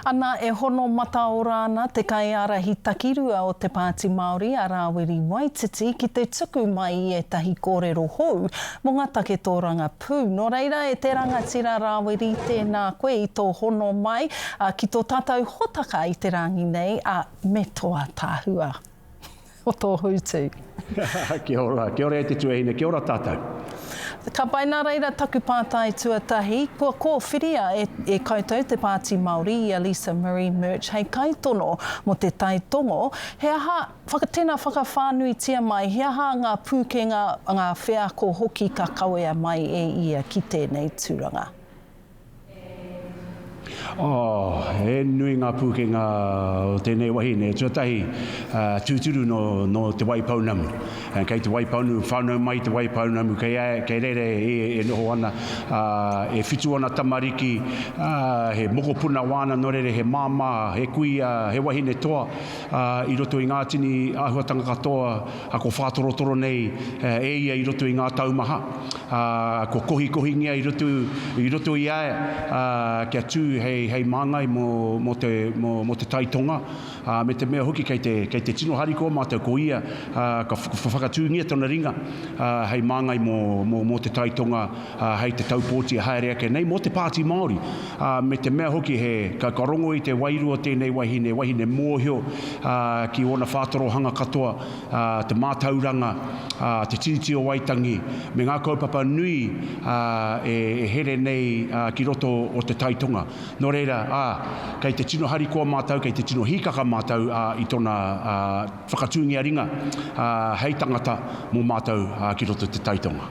Ana e hono mata o rāna te kaiarahi takirua o te Pāti Māori a Rawiri Waititi ki te tuku mai i etahi kōrero hou mō ngā taketōranga pū. Nō reira e te rangatira Rawiri tēnā koe i tō hono mai ki tō tātou hotaka i te rangi nei me toa tāhua. O tō hutu. Kia ora e te tuahine, kia ora tātou. Ka pai nā reira taku pātai tuatahi, kua kōwhiria e koutou te Pāti Māori i Elisa Marie Murch hei kaitono mo te taitongo. He aha tēnā whakawhānui tia mai, he aha ngā pūkenga, ngā whea ko hoki ka kawea mai e ia ki tēnei tūranga. E nui ngā pūkenga o tēnei wahine, tuatahi tūturu no te waipaunamu. Kei te waipaunamu, whānau mai te waipaunamu, kei rere e noho ana, e whitu ana tamariki, he mokopuna wāna no rere, he māma, he kuia, he wahine toa, i roto i ngā tini āhuatanga katoa, ko whātorotoro nei, e ia i roto i ngā taumaha, ko kohi-kohingia i roto i ae, kia tū hei māngai mo te taitonga, me te mea hoki kei te tino hariko mātou ko ia, ka whakatūngia tona ringa, hei māngai mo te taitonga, hei te taupōti a haere ake nei, mo te Pāti Māori, me te mea hoki ka rongo i te wairua tēnei wahine mōhio, ki ona whātorohanga katoa, te mātauranga, te tiriti o Waitangi, me ngā kaupapa nui e here nei ki roto o te taitonga. Nō reira, kei te tino harikoa mātou, kei te tino hikaka mātou i tona whakatūngia ringa, hei tangata mō mātou ki roto te taitonga.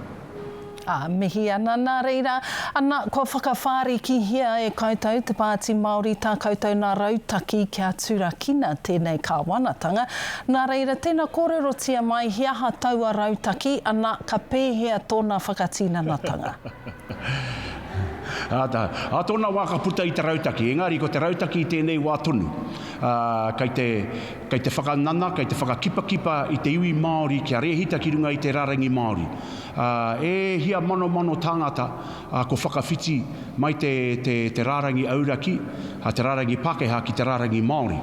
Mihi ana nā reira, ana kua whakawhāri ki hia e koutou te Pāti Māori, tā koutou nā rautaki kia turakina tēnei kāwanatanga. Nā reira, tēnā kōrero tia mai, he aha taua rautaki, ana ka pēhea tōna whakatinanatanga. Tōna wā ka puta i te rautaki, engari ko te rautaki i tēnei wā tonu. Kei te whakanana, kei te whakakipa-kipa i te iwi Māori kia rehita ki runga i te rarangi Māori. E hia mano tāngata ko whakawhiti mai te rarangi auraki, te rarangi Pākehā ki te rarangi Māori.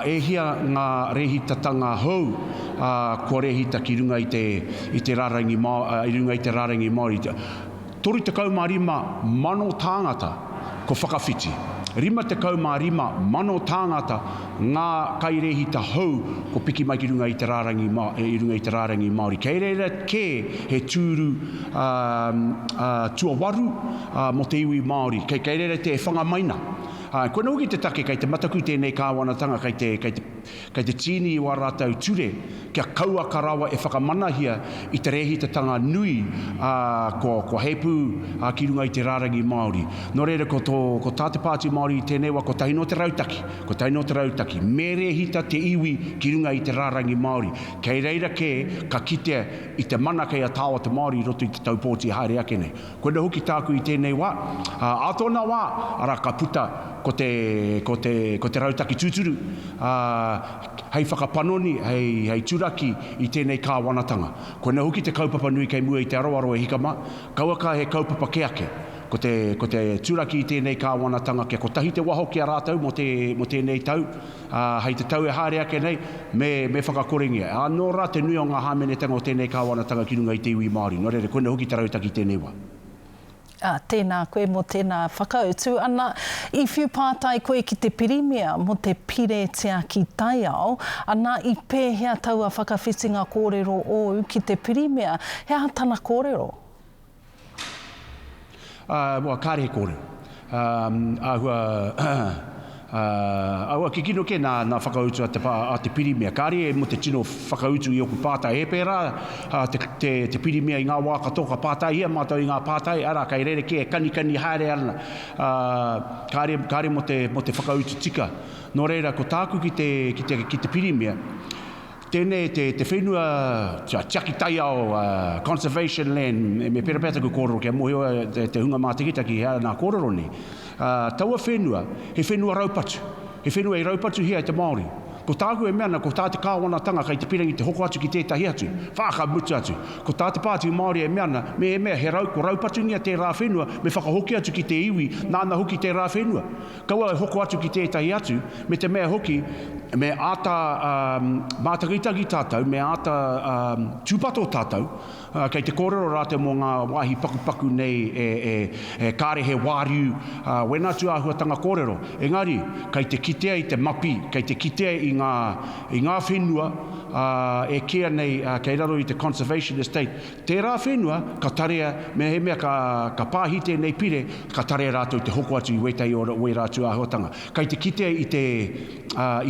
E hia ngā rehitatanga hou ko rehita ki runga i te rarangi Māori. Tori te kaumārima mano tāngata ko whakawhiti. Rima te kaumārima mano tāngata ngā kairehita hou ko piki mai ki runga i te rarangi Māori. Kei reira ke he tūru tuawaru mo te iwi Māori. Kei reira te e whangamaina. Koe nauki te take kei te mataku tēnei kāwanatanga, kei te tini i warātau ture, kia kaua karawa e whakamanahia i te rehitatanga nui ko hepu ki runga i te rarangi Māori. Nō reira ko tāte Pāti Māori i tēnei wa ko tahino te rautaki, me rehita te iwi ki runga i te rarangi Māori. Kei reira ke ka kitea i te mana kei a tāwa te Māori i roto i te taupōti haere ake nei. Koe na hoki tāku i tēnei wā, a tōna wā, ara ka puta ko te rautaki tūturu, hei whakapanoni, hei turaki i tēnei kāwanatanga. Koe na hoki te kaupapa nui kei mua i te aroaro e hikama, kauaka he kaupapa ke ake. Ko te turaki i tēnei kāwanatanga, kia ko tahi te waho ki a rātau mo tēnei tau, hei te tau e haere ake nei, me whakakorengia. Nō rā te nui o ngā hāmenetanga o tēnei kāwanatanga ki runga i te iwi Māori. Nō reira, koe na hoki te rautaki tēnei wā. Tēnā koe mo tēnā whakautu. Ana, i whiu pātai koe ki te pirimia mo te pire tia ki Taiao, ana i pēhea taua whakawhitinga kōrero ou ki te pirimia, he aha tana kōrero? Kāre he kōrero. Aua ki kino ke nā whakautu a te pirimia. Kāre e mo te tino whakautu i oku pātai. E pērā te pirimia i ngā wā katoa pātai, hia mātou i ngā pātai, ara kai rere ke kani haere ana. Kāre mo te whakautu tika. Nō reira, ko tāku ki te pirimia, tēnei te whenua Tiaki Taiao Conservation Land, me perapeta ku kōrero kia mohio te hunga mātikita ki hea nā kōrero ni. Taua whenua, he whenua raupatu. He whenua i raupatu hea i te Māori. Ko tāku e meana, ko tā te kāwanatanga kei te pirangi te hoko atu ki tētahi atu, whakamutu atu. Ko tā te Pāti Māori e meana, me e mea he ko raupatunia te rā whenua, me whakahoki atu ki te iwi, nāna hoki te rā whenua. Kaua e hoko atu ki tētahi atu, me te mea hoki, me āta mātagitagi tātou, me āta tūpato tātou, kei te kōrero rā te mō ngā wāhi paku nei e kārehe wāriu wena tu āhuatanga kōrero. Engari, kei te kitea i te mapi, kei te kitea i ngā whenua, e kia nei, kei raro i te conservation estate. Te rā whenua, ka tarea, me he mea ka pāhite nei pire, ka tarea rātou te hoko atu i wetai o ue rātu āhuatanga. Kei te kitea i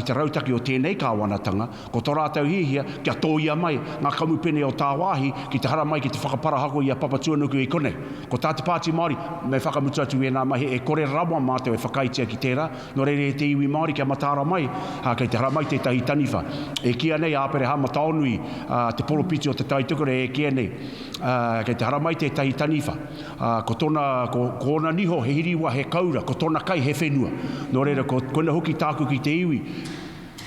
te rautaki o tēnei kāwanatanga, ko tō rātou hihia, kia tōia mai, ngā kamupene o tā wāhi, ki te hara mai ki te whakaparahako i a papatuanuku i konei. Ko tā te Pāti Māori, me whakamutu atu e nā mahi, e kore rawa mātou e whakaitia ki tērā, no reire te iwi Māori kia matāra mai, kei te hara mai te tahi taniwha. E kia nei, āpere hama taonui, te polopiti o te taitukore, e kia nei, kei te hara mai te tahi taniwha. Ko tōna niho he hiriwa he kaura, ko tōna kai he whenua. No reire, ko kona hoki tāku ki te iwi,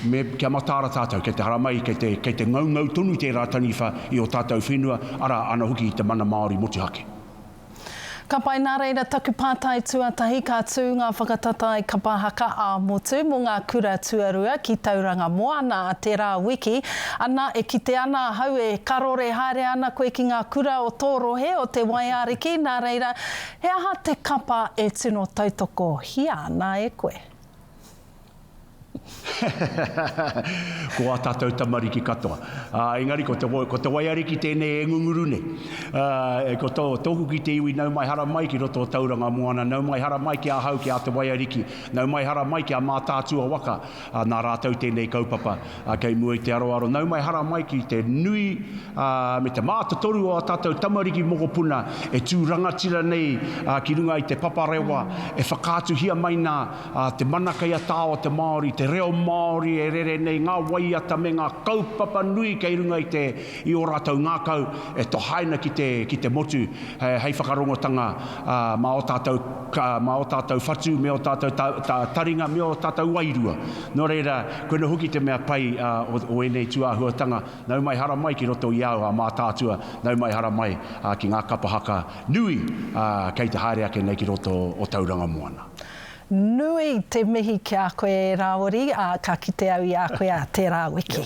me kia matāra tātou, kei te hara mai, kei te ngau tonu te rā taniwha i o tātou whenua, ara ana hoki i te mana Māori motuhake. Ka pai nā reira taku pātai tuatahi ka tū ngā whakatatai ka pāhaka a motu mō ngā kura tuarua ki tauranga moana a te rā wiki. Ana e kite ana hau e karore haere ana koe ki ngā kura o tōrohe o te waiariki. Nā reira, he aha te kapa e tino tautoko hia ana e koe. Ko a tātou tamariki katoa. Engari, ko te waiariki tēnei e ngunguru nei. Ko tōku ki te iwi nau mai hara mai ki roto o tauranga moana, nau mai hara mai ki a hau ki a te waiariki, nau mai hara mai ki a mātātua waka, nā rātou tēnei kaupapa kei mua i te aroaro, nau mai hara mai ki te nui, me te mātatoru o a tātou tamariki mokopuna, e tūrangatira nei ki runga i te paparewa, e whakātuhia mai nā te manakaia tā o te Māori, te reo Māori e rere nei ngā waiata me ngā kaupapa nui kei runga i o rātou ngākau e tohaina ki te motu hei whakarongotanga mā o tātou whatu, me o tātou taringa, me o tātou wairua. Nō reira, koina hoki te mea pai o enei tuāhuatanga, nau mai hara mai ki roto i au a mā tātua, nau mai hara mai ki ngā kapahaka nui kei te haere ake nei ki roto o tauranga moana. Nui te mihi ki a koe Rāori, ka kite au i a koe a te rā wiki.